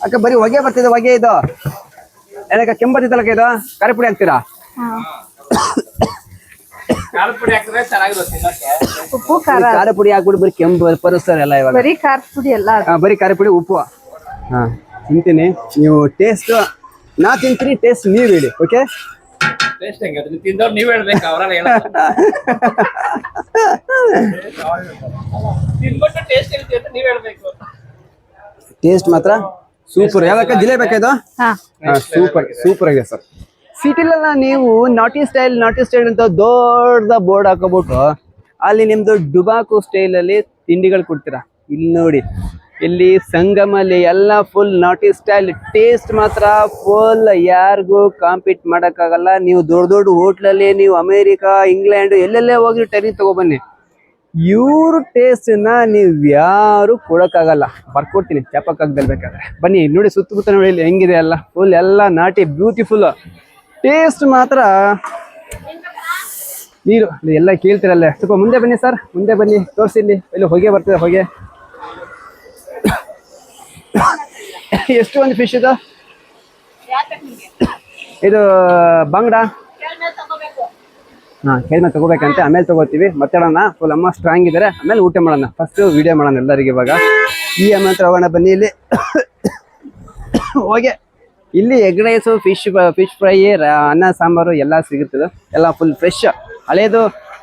ಅಕ್ಕ ಬರೀ ಹೊಗೆ ಬರ್ತಿದೆ ಹೊಗೆ ಇದು ಏನಕ್ಕ ಕೆಂಪು ಬರ್ತಿತ್ತಲ್ಲಕ್ಕ ಇದು ಖಾರ ಪುಡಿ ಹಾಕ್ತೀರಾ ಉಪ್ಪು ಖಾರ ಖಾರ ಪುಡಿ ಹಾಕ್ಬಿಟ್ಟು ಬರೀ ಕೆಂಪು ಪರಿಸ್ತಾರೆ ಎಲ್ಲ ಇವಾಗ ಬರೀ ಖಾರ ಪುಡಿ ಎಲ್ಲ ಬರೀ ಖಾರ ಪುಡಿ ಉಪ್ಪು ಹಾ ತಿಂತೀನಿ ನೀವು ಟೇಸ್ಟ್ ನಾ ತಿಂತೀನಿ ಟೇಸ್ಟ್ ನೀವು ಹೇಳಿ ಓಕೆ ನೀವ್ ಹೇಳ್ಬೇಕು ಅವ್ರಲ್ಲ ನೀವ್ ಹೇಳ್ಬೇಕು ಟೇಸ್ಟ್ ಮಾತ್ರ ಸೂಪರ್ ಯಾವಕ್ಕ ಜಿಲೇಬಿ ಇದು ಸೂಪರ್ ಆಗಿದೆ ಸರ್ ಸಿಟಿಲೆಲ್ಲ ನೀವು ನಾಟಿ ಸ್ಟೈಲ್ ಅಂತ ದೊಡ್ಡ ಬೋರ್ಡ್ ಹಾಕೋಬಿಟ್ಟು ಅಲ್ಲಿ ನಿಮ್ದು ಡುಬಾಕು ಸ್ಟೈಲ್ ಅಲ್ಲಿ ತಿಂಡಿಗಳು ಕೊಡ್ತೀರಾ ಇಲ್ಲಿ ನೋಡಿ ಇಲ್ಲಿ ಸಂಗಮಲ್ಲಿ ಎಲ್ಲ ಫುಲ್ ನಾಟಿ ಸ್ಟೈಲ್ ಟೇಸ್ಟ್ ಮಾತ್ರ ಫುಲ್ ಯಾರಿಗೂ ಕಾಂಪೀಟ್ ಮಾಡೋಕ್ಕಾಗಲ್ಲ ನೀವು ದೊಡ್ಡ ಹೋಟ್ಲಲ್ಲಿ ನೀವು ಅಮೇರಿಕಾ ಇಂಗ್ಲೆಂಡ್ ಎಲ್ಲೆಲ್ಲೇ ಹೋಗಿ ಟ್ರೈನಿಂಗ್ ತಗೊಬನ್ನಿ ಇವ್ರ ಟೇಸ್ಟನ್ನ ನೀವು ಯಾರು ಕೊಡೋಕ್ಕಾಗಲ್ಲ ಬರ್ಕೊಡ್ತೀನಿ ಚಾಪಕ್ಕಾಗ್ದಲ್ಲಿ ಬೇಕಾದ್ರೆ ಬನ್ನಿ ನೋಡಿ ಸುತ್ತಮುತ್ತ ನೋಡಿ ಇಲ್ಲಿ ಹೆಂಗಿದೆ ಎಲ್ಲ ಫುಲ್ ಎಲ್ಲ ನಾಟಿ ಬ್ಯೂಟಿಫುಲ್ ಟೇಸ್ಟ್ ಮಾತ್ರ ನೀರು ಎಲ್ಲ ಕೇಳ್ತಿರಲ್ಲ ಸ್ವಲ್ಪ ಮುಂದೆ ಬನ್ನಿ ಸರ್ ಮುಂದೆ ಬನ್ನಿ ತೋರಿಸಿ ಇಲ್ಲಿ ಇಲ್ಲಿ ಹೊಗೆ ಬರ್ತದೆ ಹೊಗೆ ಎಷ್ಟು ಒಂದು ಫಿಶ್ ಇದು ಬಂಗಡ ಕೇಳ್ಮೇಲೆ ತಗೋಬೇಕಂತೆ ಆಮೇಲೆ ತಗೋತೀವಿ ಮಾತಾಡೋಣ ಫುಲ್ ಅಮ್ಮ ಸ್ಟ್ರಾಂಗ್ ಇದ್ದಾರೆ ಆಮೇಲೆ ಊಟ ಮಾಡೋಣ ಫಸ್ಟ್ ವಿಡಿಯೋ ಮಾಡೋಣ ಎಲ್ಲರಿಗೆ ಇವಾಗ ಈ ಅಮ್ಮ ಹತ್ರ ಹೋಗೋಣ ಬನ್ನಿ ಇಲ್ಲಿ ಹೋಗೆ ಇಲ್ಲಿ ಎಗ್ ರೈಸು ಫಿಶ್ ಫ್ರೈ ಅನ್ನ ಸಾಂಬಾರು ಎಲ್ಲ ಸಿಗುತ್ತದೆ ಎಲ್ಲ ಫುಲ್ ಫ್ರೆಶ್ ಹಳೇದು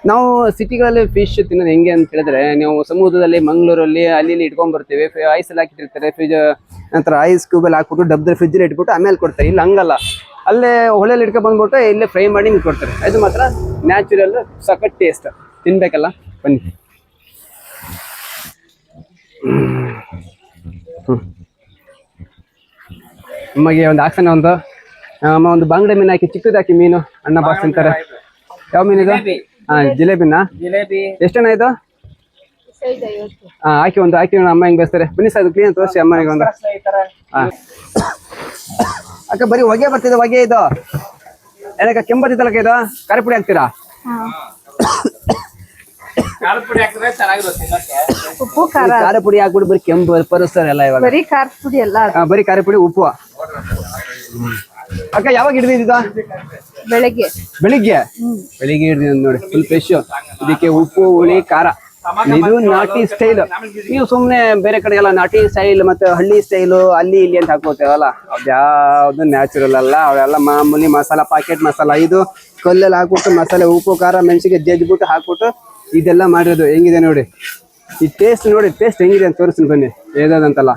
ನಾವು ಸಿಟಿಗಳಲ್ಲಿ ಫಿಶ್ ತಿನ್ನೋದು ಹೆಂಗೆ ಅಂತ ಹೇಳಿದ್ರೆ ನೀವು ಸಮುದ್ರದಲ್ಲಿ ಮಂಗಳೂರಲ್ಲಿ ಅಲ್ಲಿ ಇಟ್ಕೊಂಡ್ ಬರ್ತೀವಿ ಐಸಲ್ಲಿ ಹಾಕಿಟ್ಟಿರ್ತಾರೆ ಫ್ರಿಜ್ ನಂತರ ಐಸ್ ಕ್ಯೂಬಲ್ಲಿ ಹಾಕ್ಬಿಟ್ಟು ಡಬ್ದಲ್ಲಿ ಫ್ರಿಜ್ಜಲ್ಲಿ ಇಟ್ಬಿಟ್ಟು ಆಮೇಲೆ ಕೊಡ್ತಾರೆ ಇಲ್ಲಿ ಹಂಗಲ್ಲ ಅಲ್ಲೇ ಹೊಳೆಯಲ್ಲಿ ಇಟ್ಕೊಂಡು ಬಂದ್ಬಿಟ್ಟು ಇಲ್ಲೇ ಫ್ರೈ ಮಾಡಿ ನಿಮ್ಗೆ ಕೊಡ್ತಾರೆ ಅದು ಮಾತ್ರ ನ್ಯಾಚುರಲ್ ಸಖತ್ ಟೇಸ್ಟ್ ತಿನ್ಬೇಕಲ್ಲ ಬನ್ನಿ ನಮಗೆ ಒಂದು ಹಾಕ್ಸೋಣ ಒಂದು ಬಂಗಡೆ ಮೀನು ಹಾಕಿ ಚಿಕ್ಕದು ಹಾಕಿ ಮೀನು ಅಣ್ಣ ಬಾಸ್ ತಿಂತಾರೆ ಯಾವ ಮೀನಿದು ಜಿಲೇಬಿನ ಎಷ್ಟಣ್ಣ ಇದು ಹಾಕಿ ಅಮ್ಮ ಹೆಂಗ್ ಬೇಸ್ತಾರೆ ಬನ್ನಿ ಸರ್ ಅದು ಕ್ಲೀನ್ ತೋರಿಸಿ ಅಮ್ಮನಿಗೆ ಒಂದು ಅಕ್ಕ ಬರೀ ಹೊಗೆ ಬರ್ತಿದೆ ಹೊಗೆ ಇದು ಏನಕ್ಕ ಕೆಂಪು ಬರ್ತಿತ್ತಲ್ಲಕ್ಕ ಇದು ಖಾರ ಪುಡಿ ಹಾಕ್ತೀರಾ ಉಪ್ಪು ಖಾರ ಖಾರ ಪುಡಿ ಹಾಕ್ಬಿಟ್ಟು ಬರೀ ಕೆಂಪು ಪರಿಸ್ತಾರೆ ಎಲ್ಲ ಇವಾಗ ಬರೀ ಖಾರ ಪುಡಿ ಎಲ್ಲ ಬರೀ ಖಾರ ಪುಡಿ ಉಪ್ಪು ಅಕ್ಕ ಯಾವಾಗ ಹಿಡಿದಿದ್ದ ಬೆಳಗ್ಗೆ ಬೆಳಿಗ್ಗೆ ಹಿಡಿದ ನೋಡಿ ಫುಲ್ ಫ್ರೆಶ್ ಇದಕ್ಕೆ ಉಪ್ಪು ಹುಳಿ ಖಾರ ಇದು ನಾಟಿ ಸ್ಟೈಲ್ ನೀವು ಸುಮ್ನೆ ಬೇರೆ ಕಡೆ ಎಲ್ಲ ನಾಟಿ ಸ್ಟೈಲ್ ಮತ್ತೆ ಹಳ್ಳಿ ಸ್ಟೈಲು ಅಲ್ಲಿ ಇಲ್ಲಿ ಅಂತ ಹಾಕೋತೇವಲ್ಲ ಅದ್ಯಾವ್ದು ನ್ಯಾಚುರಲ್ ಅಲ್ಲ ಅವೆಲ್ಲ ಮಾಮೂಲಿ ಮಸಾಲ ಪಾಕೆಟ್ ಮಸಾಲ ಇದು ಕಲ್ಲಲ್ಲಿ ಹಾಕ್ಬಿಟ್ಟು ಮಸಾಲೆ ಉಪ್ಪು ಖಾರ ಮೆಣಸಿಗೆ ಜಜ್ಜಿಬಿಟ್ಟು ಹಾಕ್ಬಿಟ್ಟು ಇದೆಲ್ಲ ಮಾಡಿರೋದು ಹೆಂಗಿದೆ ನೋಡಿ ಈ ಟೇಸ್ಟ್ ನೋಡಿ ಟೇಸ್ಟ್ ಹೆಂಗಿದೆ ಅಂತ ತೋರಿಸ್ತೀನಿ ಬನ್ನಿ ಏದಂತಲ್ಲ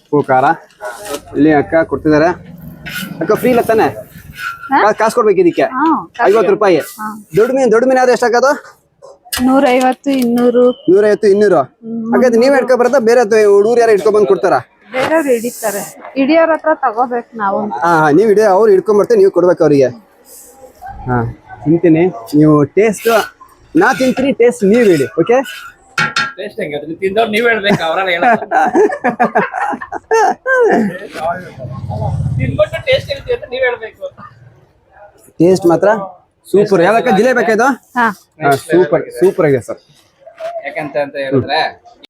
ಉಪ್ಪು ಖಾರ ಇಲ್ಲಿ ಅಕ್ಕ ಕೊಡ್ತಿದ್ದಾರೆ ಅಕ್ಕ ಫ್ರೀ ಇಲ್ಲ ತಾನೆ ಕಾಸು ಕೊಡ್ಬೇಕು ಇದಕ್ಕೆ 50 ರೂಪಾಯಿ ದೊಡ್ಡ ಮೀನು ಯಾವ್ದು ಎಷ್ಟಾಗದು 150 200 ಹಾಗಾದ್ರೆ ನೀವ್ ಹಿಡ್ಕೊ ಬರತ್ತಾ ಬೇರೆ ಹುಡುಗರು ಯಾರು ಹಿಡ್ಕೊ ಬಂದು ಕೊಡ್ತಾರ ಬೇರೆಯವ್ರು ಹಿಡಿತಾರೆ ಹಿಡಿಯೋರ ಹತ್ರ ತಗೋಬೇಕು ನಾವು ನೀವ್ ಹಿಡಿಯೋ ಅವ್ರು ಹಿಡ್ಕೊಂಡ್ ಬರ್ತಾರೆ ನೀವು ಕೊಡ್ಬೇಕು ಅವ್ರಿಗೆ ತಿಂತೀನಿ ನೀವು ಟೇಸ್ಟ್ ನಾ ತಿಂತೀನಿ ಟೇಸ್ಟ್ ನೀವ್ ಹೇಳಿ ಓಕೆ ನೀವ್ ಹೇಳ್ಬೇಕು ಅವ್ರಲ್ಲ ನೀವ್ ಹೇಳ್ಬೇಕು ಟೇಸ್ಟ್ ಮಾತ್ರ ಸೂಪರ್ ಯಾವಕ್ಕ ಜಿಲೇಬಿ ಇದು ಸೂಪರ್ ಆಗಿದೆ ಸರ್ ಯಾಕಂತ ಹೇಳಿದ್ರೆ